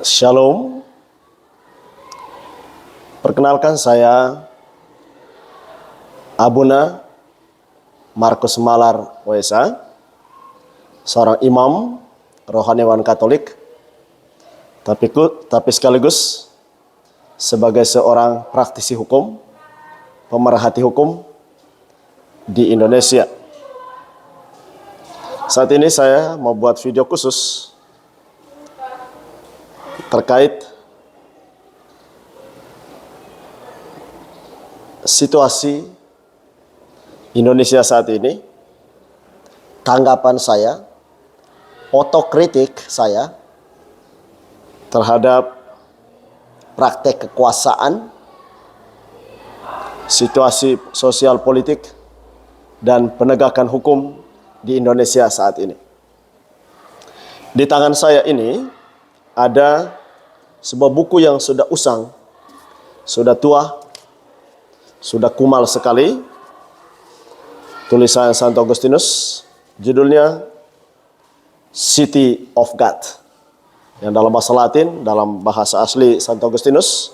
Shalom. Perkenalkan saya Abuna Markus Malar OSA, seorang imam rohaniawan Katolik, tapi sekaligus sebagai seorang praktisi hukum, pemerhati hukum di Indonesia. Saat ini saya mau buat video khusus terkait situasi Indonesia saat ini, tanggapan saya, otokritik saya terhadap praktek kekuasaan, situasi sosial politik, dan penegakan hukum di Indonesia saat ini. Di tangan saya ini ada sebuah buku yang sudah usang, sudah tua, sudah kumal sekali. Tulisan Santo Agustinus, judulnya City of God. Yang dalam bahasa Latin, dalam bahasa asli Santo Agustinus,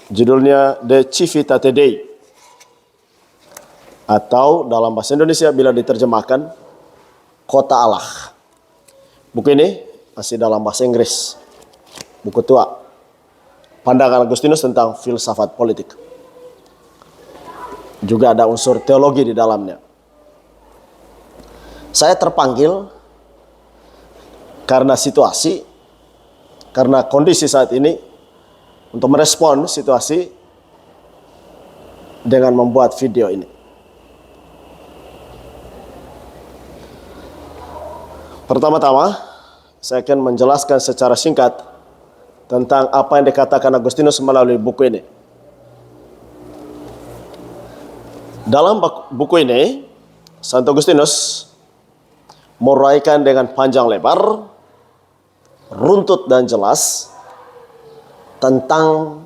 judulnya De Civitate Dei. Atau dalam bahasa Indonesia bila diterjemahkan, Kota Allah. Buku ini masih dalam bahasa Inggris. Buku tua. Pandangan Agustinus tentang filsafat politik. Juga ada unsur teologi di dalamnya. Saya terpanggil karena situasi, karena kondisi saat ini, untuk merespon situasi dengan membuat video ini. Pertama-tama, saya akan menjelaskan secara singkat tentang apa yang dikatakan Agustinus melalui buku ini. Dalam buku ini, Santo Agustinus menguraikan dengan panjang lebar, runtut dan jelas tentang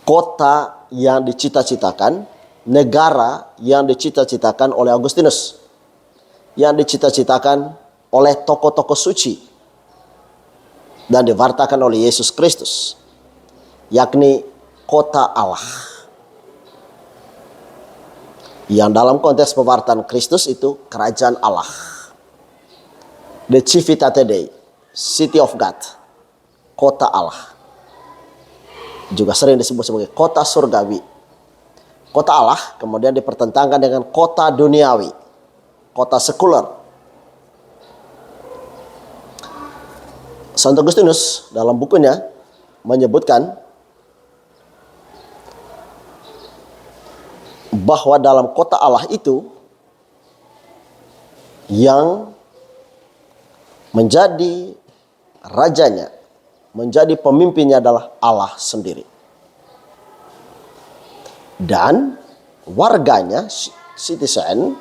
kota yang dicita-citakan, negara yang dicita-citakan oleh Agustinus, yang dicita-citakan oleh tokoh-tokoh suci dan diwartakan oleh Yesus Kristus, yakni kota Allah. Yang dalam konteks pewartaan Kristus itu kerajaan Allah. The Civitate Dei, City of God, kota Allah. Juga sering disebut sebagai kota surgawi. Kota Allah kemudian dipertentangkan dengan kota duniawi, kota sekuler. Santo Agustinus dalam bukunya menyebutkan bahwa dalam kota Allah itu yang menjadi rajanya, menjadi pemimpinnya adalah Allah sendiri. Dan warganya, citizen,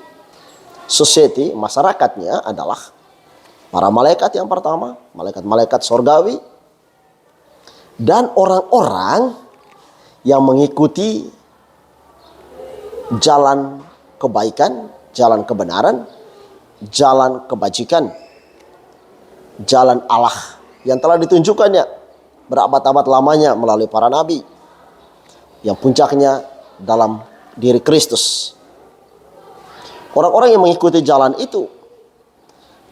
society, masyarakatnya adalah para malaikat yang pertama, malaikat-malaikat sorgawi, dan orang-orang yang mengikuti jalan kebaikan, jalan kebenaran, jalan kebajikan, jalan Allah yang telah ditunjukkannya berabad-abad lamanya melalui para nabi, yang puncaknya dalam diri Kristus. Orang-orang yang mengikuti jalan itu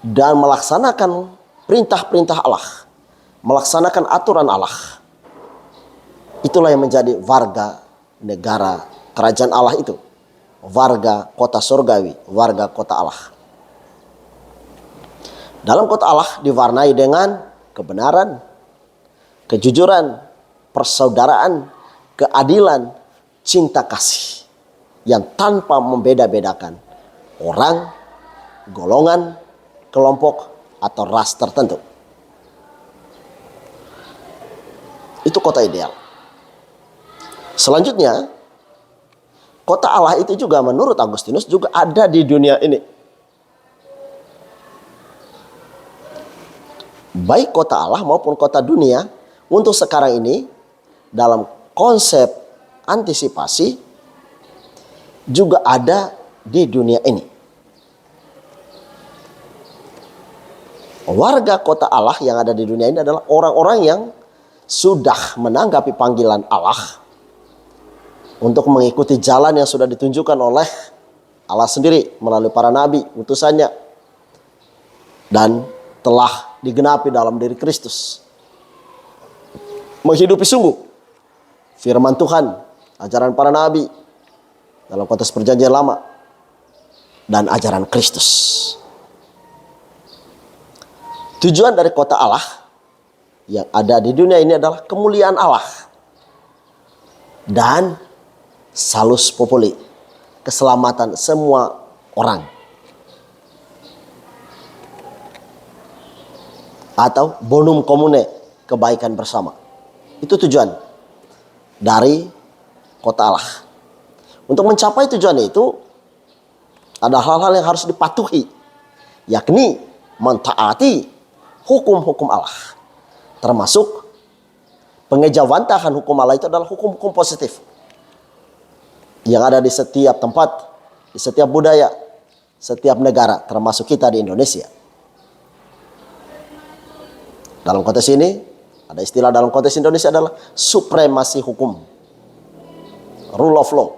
dan melaksanakan perintah-perintah Allah, melaksanakan aturan Allah, itulah yang menjadi warga negara kerajaan Allah itu, warga kota surgawi, warga kota Allah. Dalam kota Allah diwarnai dengan kebenaran, kejujuran, persaudaraan, keadilan, cinta kasih yang tanpa membeda-bedakan orang, golongan, kelompok, atau ras tertentu. Itu kota ideal. Selanjutnya, kota Allah itu juga menurut Agustinus juga ada di dunia ini. Baik kota Allah maupun kota dunia untuk sekarang ini dalam konsep antisipasi juga ada di dunia ini. Warga kota Allah yang ada di dunia ini adalah orang-orang yang sudah menanggapi panggilan Allah untuk mengikuti jalan yang sudah ditunjukkan oleh Allah sendiri melalui para nabi, utusannya, dan telah digenapi dalam diri Kristus. Menghidupi sungguh firman Tuhan, ajaran para nabi dalam konteks perjanjian lama, dan ajaran Kristus. Tujuan dari kota Allah yang ada di dunia ini adalah kemuliaan Allah dan salus populi, keselamatan semua orang, atau bonum comune, kebaikan bersama. Itu tujuan dari kota Allah. Untuk mencapai tujuan itu ada hal-hal yang harus dipatuhi, yakni mentaati hukum-hukum Allah. Termasuk pengejawantahan hukum Allah itu adalah hukum-hukum positif yang ada di setiap tempat, di setiap budaya, setiap negara, termasuk kita di Indonesia. Dalam konteks ini, ada istilah dalam konteks Indonesia adalah supremasi hukum, rule of law.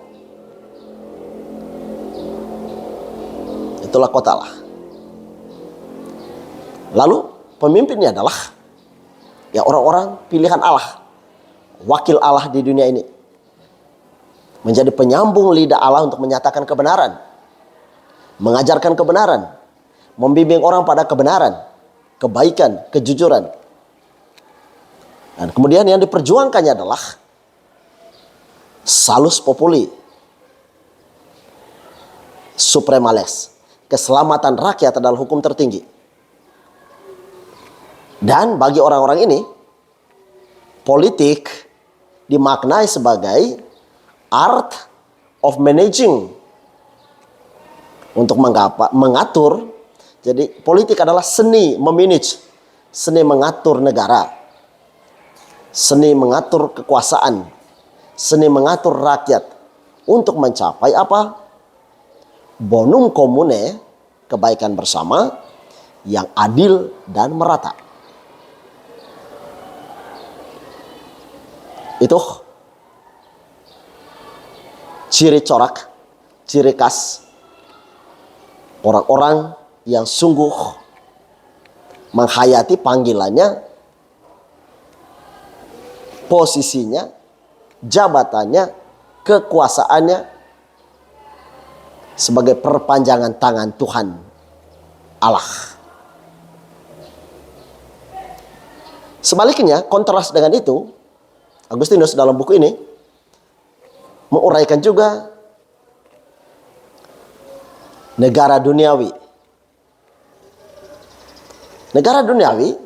Itulah kota Allah. Lalu pemimpinnya adalah ya orang-orang pilihan Allah, wakil Allah di dunia ini, menjadi penyambung lidah Allah untuk menyatakan kebenaran, mengajarkan kebenaran, membimbing orang pada kebenaran, kebaikan, kejujuran. Dan kemudian yang diperjuangkannya adalah salus populi, supremales, keselamatan rakyat adalah hukum tertinggi. Dan bagi orang-orang ini, politik dimaknai sebagai art of managing, untuk mengatur. Jadi politik adalah seni memanage, seni mengatur negara, seni mengatur kekuasaan, seni mengatur rakyat untuk mencapai apa? Bonum comune, kebaikan bersama yang adil dan merata. Itu ciri corak, ciri khas orang-orang yang sungguh menghayati panggilannya, posisinya, jabatannya, kekuasaannya sebagai perpanjangan tangan Tuhan Allah. Sebaliknya, kontras dengan itu, Agustinus dalam buku ini menguraikan juga negara duniawi. Negara duniawi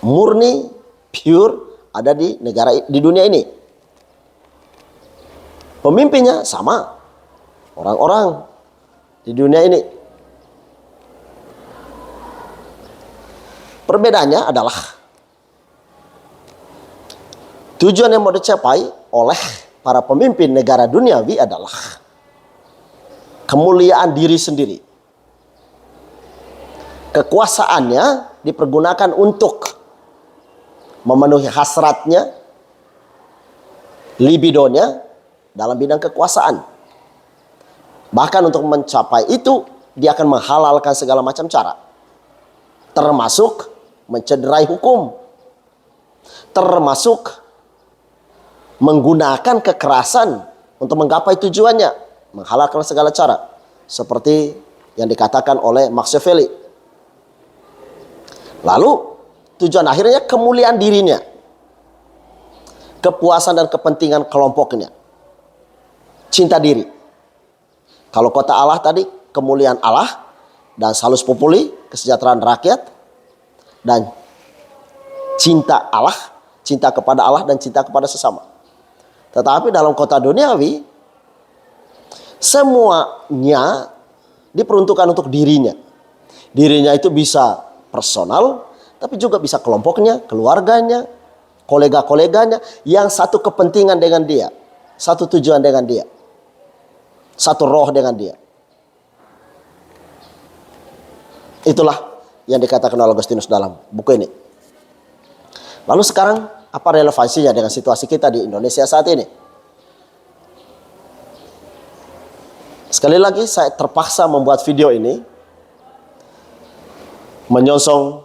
murni, pure, ada di dunia ini. Pemimpinnya sama, orang-orang di dunia ini. Perbedaannya adalah tujuan yang mau dicapai oleh para pemimpin negara duniawi adalah kemuliaan diri sendiri. Kekuasaannya dipergunakan untuk memenuhi hasratnya, libidonya dalam bidang kekuasaan. Bahkan untuk mencapai itu, dia akan menghalalkan segala macam cara. Termasuk mencederai hukum. Termasuk menggunakan kekerasan untuk menggapai tujuannya. Menghalalkan segala cara. Seperti yang dikatakan oleh Machiavelli. Lalu tujuan akhirnya kemuliaan dirinya, kepuasan dan kepentingan kelompoknya, cinta diri. Kalau kota Allah tadi kemuliaan Allah dan salus populi, kesejahteraan rakyat, dan cinta Allah, cinta kepada Allah dan cinta kepada sesama. Tetapi dalam kota duniawi, semuanya diperuntukkan untuk dirinya. Dirinya itu bisa personal, tapi juga bisa kelompoknya, keluarganya, kolega-koleganya, yang satu kepentingan dengan dia, satu tujuan dengan dia, satu roh dengan dia. Itulah yang dikatakan oleh Agustinus dalam buku ini. Lalu sekarang apa relevansinya dengan situasi kita di Indonesia saat ini? Sekali lagi saya terpaksa membuat video ini menyongsong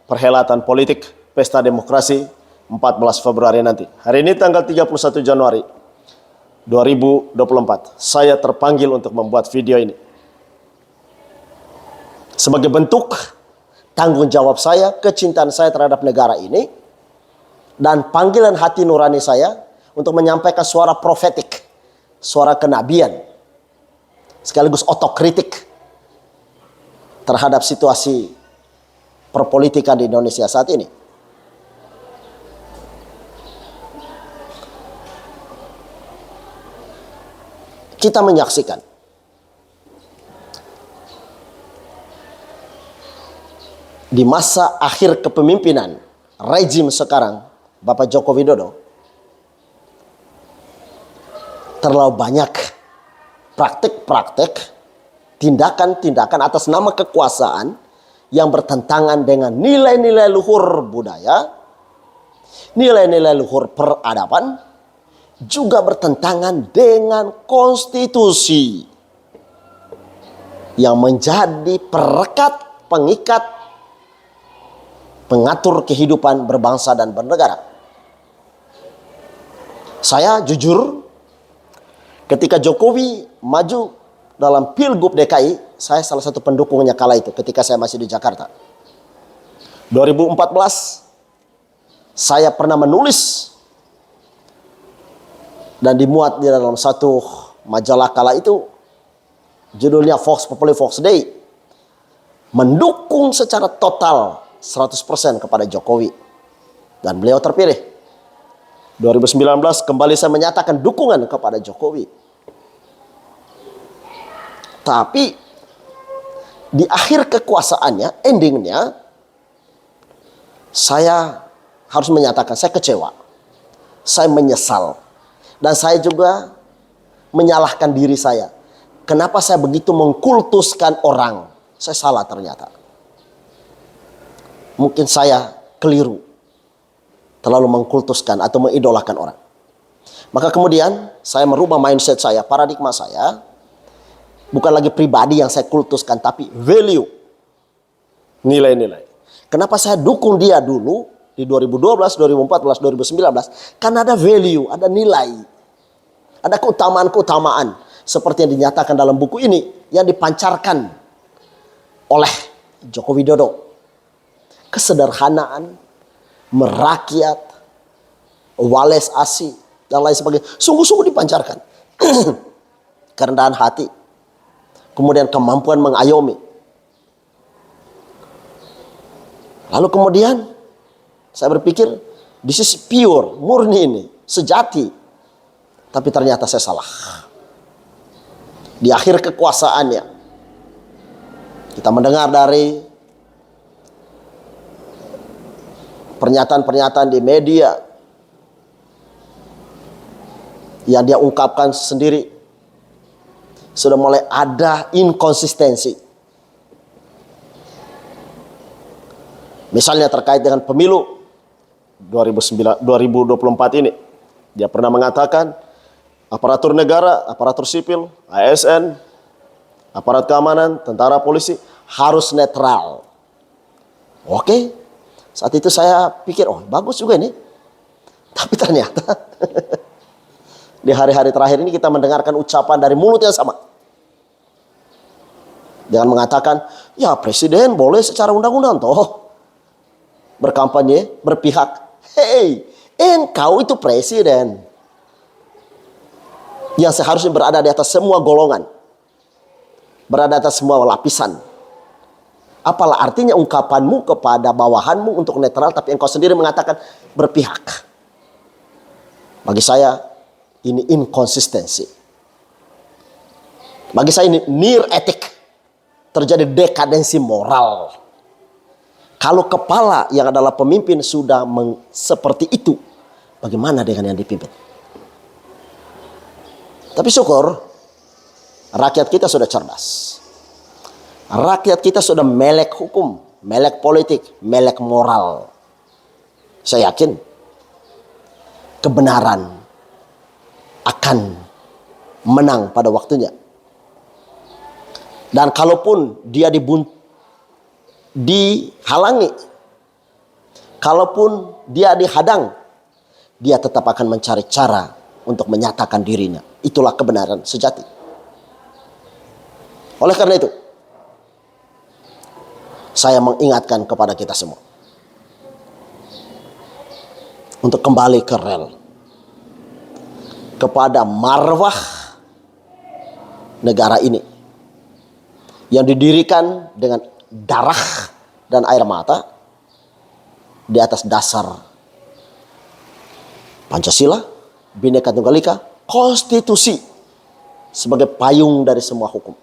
perhelatan politik Pesta Demokrasi 14 Februari nanti. Hari ini tanggal 31 Januari 2024. Saya terpanggil untuk membuat video ini sebagai bentuk tanggung jawab saya, kecintaan saya terhadap negara ini, dan panggilan hati nurani saya untuk menyampaikan suara profetik, suara kenabian, sekaligus otokritik terhadap situasi perpolitikan di Indonesia saat ini. Kita menyaksikan di masa akhir kepemimpinan rezim sekarang Bapak Joko Widodo, terlalu banyak praktek-praktek, tindakan-tindakan atas nama kekuasaan yang bertentangan dengan nilai-nilai luhur budaya, nilai-nilai luhur peradaban, juga bertentangan dengan konstitusi yang menjadi perekat, pengikat, pengatur kehidupan berbangsa dan bernegara. Saya jujur, ketika Jokowi maju dalam Pilgub DKI, saya salah satu pendukungnya kala itu ketika saya masih di Jakarta. 2014, saya pernah menulis dan dimuat di dalam satu majalah kala itu, judulnya Vox Populi Vox Dei, mendukung secara total 100% kepada Jokowi, dan beliau terpilih. 2019 kembali saya menyatakan dukungan kepada Jokowi. Tapi di akhir kekuasaannya, endingnya, saya harus menyatakan saya kecewa, saya menyesal, dan saya juga menyalahkan diri saya. Kenapa saya begitu mengkultuskan orang? Saya salah ternyata. Mungkin saya keliru, terlalu mengkultuskan atau mengidolakan orang. Maka kemudian saya merubah mindset saya, paradigma saya. Bukan lagi pribadi yang saya kultuskan, tapi value, nilai-nilai. Kenapa saya dukung dia dulu di 2012, 2014, 2019? Karena ada value, ada nilai, ada keutamaan-keutamaan seperti yang dinyatakan dalam buku ini yang dipancarkan oleh Joko Widodo. Kesederhanaan, merakyat, wales asih, dan lain sebagainya. Sungguh-sungguh dipancarkan. Kerendahan hati. Kemudian kemampuan mengayomi. Lalu kemudian saya berpikir, this is pure, murni ini, sejati. Tapi ternyata saya salah. Di akhir kekuasaannya, kita mendengar dari pernyataan-pernyataan di media yang dia ungkapkan sendiri, sudah mulai ada inkonsistensi. Misalnya terkait dengan pemilu 2024 ini. Dia pernah mengatakan aparatur negara, aparatur sipil, ASN, aparat keamanan, tentara, polisi harus netral. Oke, saat itu saya pikir, oh bagus juga ini. Tapi ternyata di hari-hari terakhir ini kita mendengarkan ucapan dari mulut yang sama. Dengan mengatakan, ya presiden boleh secara undang-undang toh berkampanye, berpihak. Hei, engkau itu presiden yang seharusnya berada di atas semua golongan, berada di atas semua lapisan. Apalah artinya ungkapanmu kepada bawahanmu untuk netral, tapi engkau sendiri mengatakan berpihak. Bagi saya ini inkonsistensi. Bagi saya ini near etik. Terjadi dekadensi moral. Kalau kepala yang adalah pemimpin sudah seperti itu, bagaimana dengan yang dipimpin? Tapi syukur rakyat kita sudah cerdas. Rakyat kita sudah melek hukum, melek politik, melek moral. Saya yakin kebenaran akan menang pada waktunya. Dan kalaupun dia dihalangi, kalaupun dia dihadang, dia tetap akan mencari cara untuk menyatakan dirinya. Itulah kebenaran sejati. Oleh karena itu, saya mengingatkan kepada kita semua untuk kembali ke rel, kepada marwah negara ini yang didirikan dengan darah dan air mata di atas dasar Pancasila, Bhinneka Tunggal Ika, konstitusi sebagai payung dari semua hukum.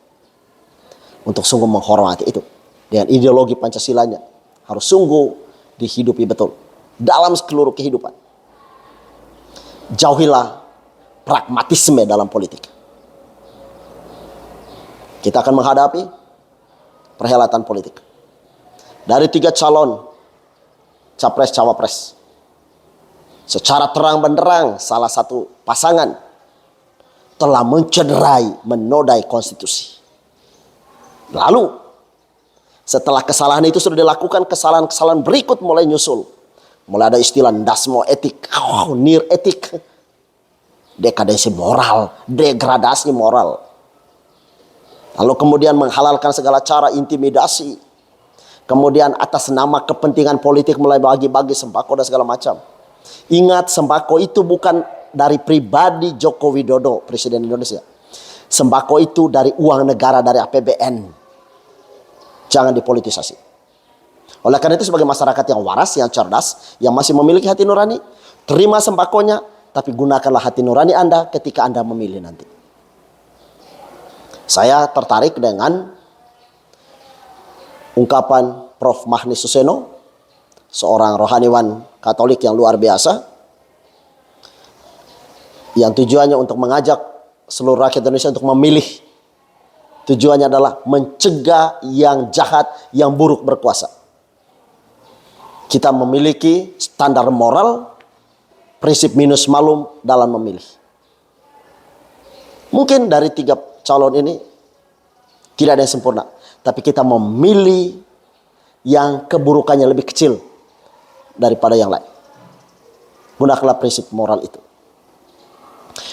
Untuk sungguh menghormati itu dengan ideologi Pancasilanya harus sungguh dihidupi betul dalam seluruh kehidupan. Jauhilah pragmatisme dalam politik. Kita akan menghadapi perhelatan politik. Dari 3 calon capres cawapres, secara terang benderang salah satu pasangan telah mencederai, menodai konstitusi. Lalu setelah kesalahan itu sudah dilakukan, kesalahan-kesalahan berikut mulai nyusul. Mulai ada istilah ndasmo etik, nir etik, dekadensi moral, degradasi moral. Lalu kemudian menghalalkan segala cara intimidasi. Kemudian atas nama kepentingan politik mulai bagi-bagi sembako dan segala macam. Ingat, sembako itu bukan dari pribadi Joko Widodo, Presiden Indonesia. Sembako itu dari uang negara, dari APBN. Jangan dipolitisasi. Oleh karena itu sebagai masyarakat yang waras, yang cerdas, yang masih memiliki hati nurani, terima sembakonya, tapi gunakanlah hati nurani Anda ketika Anda memilih nanti. Saya tertarik dengan ungkapan Prof. Mahni Suseno, seorang rohaniwan Katolik yang luar biasa, yang tujuannya untuk mengajak seluruh rakyat Indonesia untuk memilih. Tujuannya adalah mencegah yang jahat, yang buruk berkuasa. Kita memiliki standar moral, prinsip minus malum dalam memilih. Mungkin dari 3 calon ini tidak ada yang sempurna, tapi kita memilih yang keburukannya lebih kecil daripada yang lain. Gunakanlah prinsip moral itu.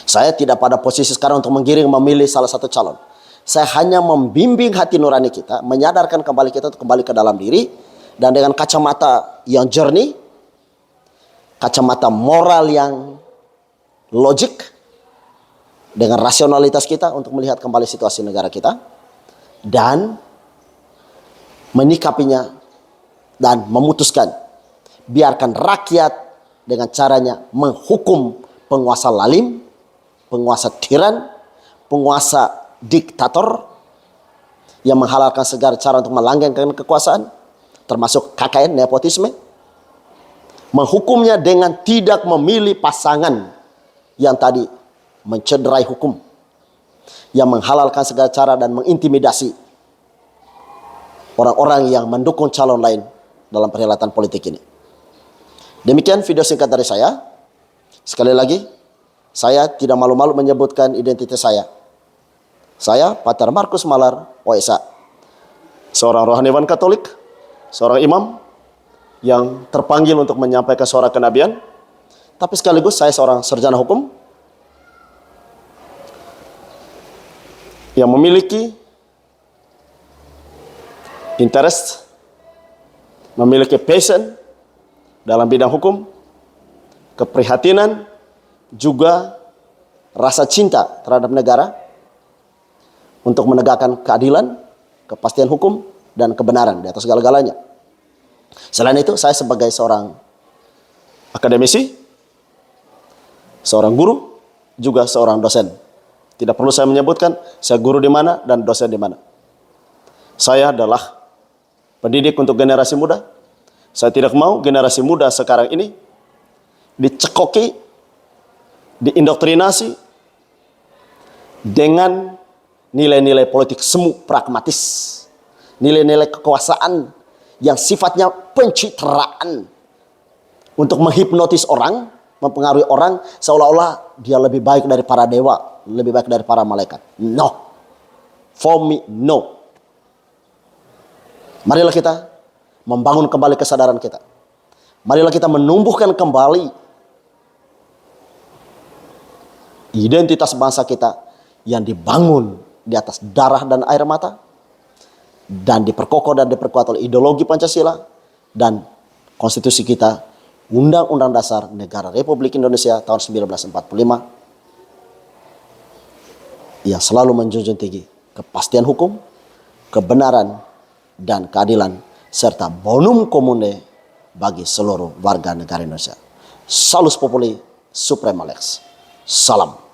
Saya tidak pada posisi sekarang untuk menggiring memilih salah satu calon. Saya hanya membimbing hati nurani kita, menyadarkan kembali kita untuk kembali ke dalam diri, dan dengan kacamata yang jernih, kacamata moral yang logik, dengan rasionalitas kita untuk melihat kembali situasi negara kita, dan menyikapinya, dan memutuskan, biarkan rakyat dengan caranya menghukum penguasa lalim, penguasa tiran, penguasa diktator yang menghalalkan segala cara untuk melanggengkan kekuasaan, termasuk KKN, nepotisme. Menghukumnya dengan tidak memilih pasangan yang tadi mencederai hukum, yang menghalalkan segala cara dan mengintimidasi orang-orang yang mendukung calon lain dalam perhelatan politik ini. Demikian video singkat dari saya. Sekali lagi, saya tidak malu-malu menyebutkan identitas saya. Saya, Pater Markus Malar, OSA. Seorang rohaniwan Katolik, seorang imam yang terpanggil untuk menyampaikan suara kenabian, tapi sekaligus saya seorang sarjana hukum yang memiliki interest, memiliki passion dalam bidang hukum, keprihatinan, juga rasa cinta terhadap negara untuk menegakkan keadilan, kepastian hukum, dan kebenaran di atas segala-galanya. Selain itu, saya sebagai seorang akademisi, seorang guru, juga seorang dosen. Tidak perlu saya menyebutkan saya guru di mana dan dosen di mana. Saya adalah pendidik untuk generasi muda. Saya tidak mau generasi muda sekarang ini dicekoki, diindoktrinasi dengan nilai-nilai politik semu pragmatis nilai-nilai kekuasaan yang sifatnya pencitraan untuk menghipnotis orang, mempengaruhi orang seolah-olah dia lebih baik dari para dewa, lebih baik dari para malaikat. No. For me, no. Marilah kita membangun kembali kesadaran kita. Marilah kita menumbuhkan kembali identitas bangsa kita yang dibangun di atas darah dan air mata, dan diperkokoh dan diperkuat oleh ideologi Pancasila dan konstitusi kita, Undang-Undang Dasar Negara Republik Indonesia tahun 1945, yang selalu menjunjung tinggi kepastian hukum, kebenaran, dan keadilan, serta bonum commune bagi seluruh warga negara Indonesia. Salus Populi Suprema Lex. Salam.